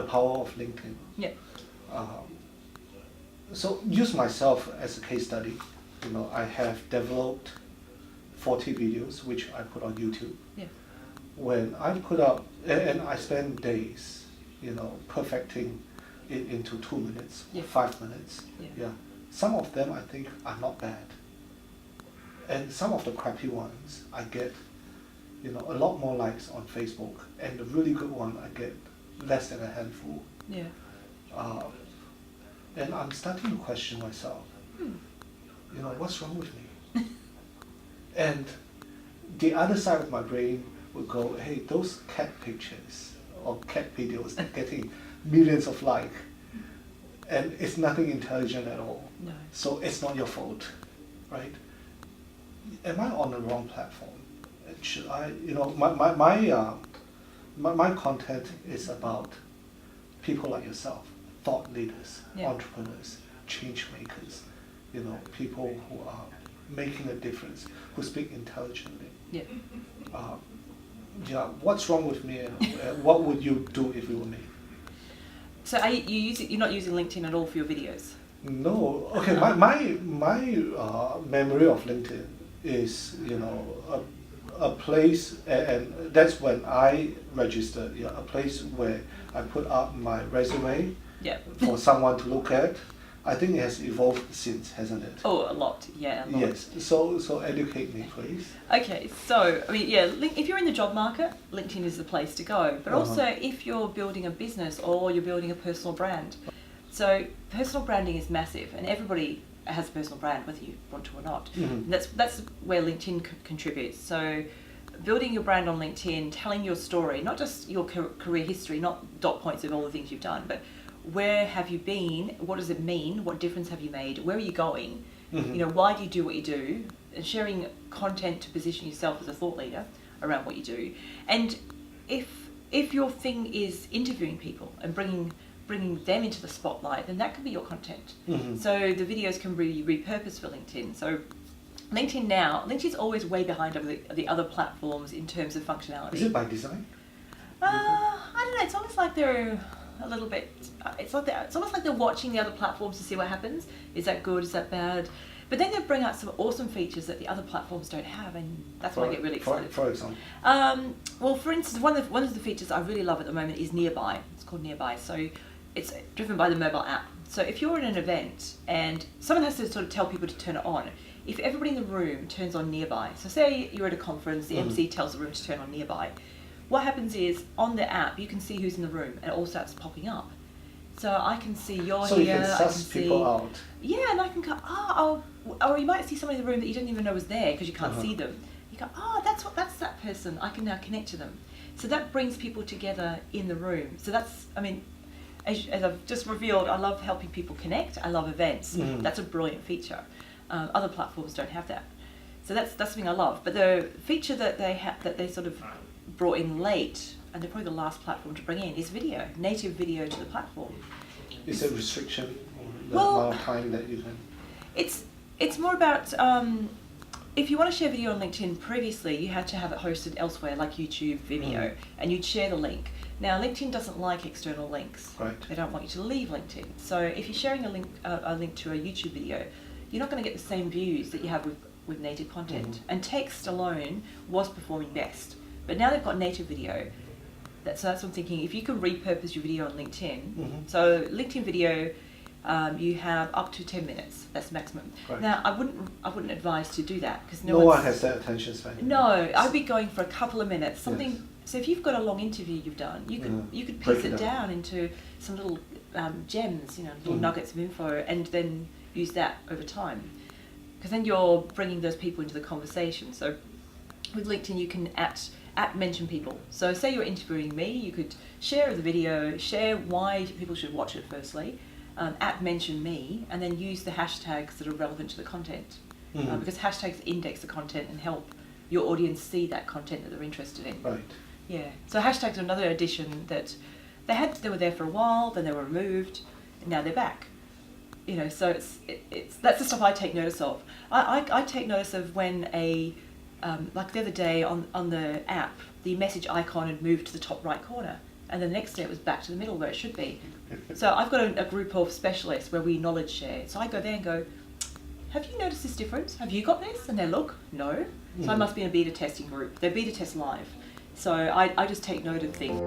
power of LinkedIn. Yeah. So use myself as a case study. I have developed 40 videos which I put on YouTube. Yeah. When I put up, and I spend days, perfecting it into 2 minutes, Yeah. 5 minutes. Yeah. Some of them I think are not bad. And some of the crappy ones I get, a lot more likes on Facebook, and the really good one I get less than a handful. Yeah. And I'm starting to question myself. What's wrong with me? And the other side of my brain would go, hey, those cat pictures or cat videos are getting millions of likes, and it's nothing intelligent at all. No. So it's not your fault, right? Am I on the wrong platform? Should I, my content is about people like yourself, thought leaders, Yeah. entrepreneurs, change makers, people who are making a difference, who speak intelligently. Yeah. What's wrong with me, and what would you do if you were me? So you're not using LinkedIn at all for your videos? No. Okay. My memory of LinkedIn is a place, and that's when I registered. A place where I put up my resume. Yeah. For someone to look at. I think it has evolved since, hasn't it? Oh, a lot. Yeah. A lot. Yes. So educate me, please. Okay, so if you're in the job market, LinkedIn is the place to go. But also, if you're building a business or you're building a personal brand, so personal branding is massive, and everybody has a personal brand, whether you want to or not. Mm-hmm. That's where LinkedIn contributes. So, building your brand on LinkedIn, telling your story, not just your career history, not dot points of all the things you've done, but where have you been? What does it mean? What difference have you made? Where are you going? Mm-hmm. Why do you do what you do? And sharing content to position yourself as a thought leader around what you do. And if your thing is interviewing people and bringing them into the spotlight, then that can be your content. Mm-hmm. So the videos can be repurposed for LinkedIn. So LinkedIn's always way behind over the other platforms in terms of functionality. Is it by design? I don't know. It's almost like they're a little bit. It's almost like they're watching the other platforms to see what happens. Is that good? Is that bad? But then they bring out some awesome features that the other platforms don't have, and that's when I get really excited. For example. Well, for instance, one of the features I really love at the moment is Nearby. It's called Nearby. So it's driven by the mobile app. So if you're in an event and someone has to sort of tell people to turn it on, if everybody in the room turns on Nearby, so say you're at a conference, the MC tells the room to turn on Nearby, what happens is on the app you can see who's in the room, and it all starts popping up. So I can see you're so here. You can suss people out. Yeah, and I can go, or you might see somebody in the room that you didn't even know was there because you can't see them. You go, that's that person. I can now connect to them. So that brings people together in the room. So that's, as I've just revealed, I love helping people connect. I love events. Mm-hmm. That's a brilliant feature. Other platforms don't have that. So that's something I love. But the feature that they sort of brought in late, and they're probably the last platform to bring in, is video, native video to the platform. Is there a restriction on the amount of time that you can? It's more about if you want to share video on LinkedIn. Previously, you had to have it hosted elsewhere, like YouTube, Vimeo, and you'd share the link. Now, LinkedIn doesn't like external links. Right. They don't want you to leave LinkedIn. So if you're sharing a link to a YouTube video, you're not going to get the same views that you have with native content. And text alone was performing best. But now they've got native video. So that's what I'm thinking. If you can repurpose your video on LinkedIn, so LinkedIn video, you have up to 10 minutes. That's maximum. Right. Now, I wouldn't advise to do that because no one has that attention span. No, I'd be going for a couple of minutes. Something. Yes. So if you've got a long interview you've done, you could piece it down into some little gems, little nuggets of info, and then use that over time. Because then you're bringing those people into the conversation. So with LinkedIn, you can at mention people. So say you're interviewing me, you could share the video, share why people should watch it firstly, at mention me, and then use the hashtags that are relevant to the content. Because hashtags index the content and help your audience see that content that they're interested in. Right. Yeah. So hashtags are another addition that they were there for a while, then they were removed, and now they're back. So it's that's the stuff I take notice of. I take notice of when like the other day on the app, the message icon had moved to the top right corner, and the next day it was back to the middle where it should be. So I've got a group of specialists where we knowledge share. So I go there and go, have you noticed this difference? Have you got this? And they look, no. So I must be in a beta testing group. They beta test live. So I just take note of things.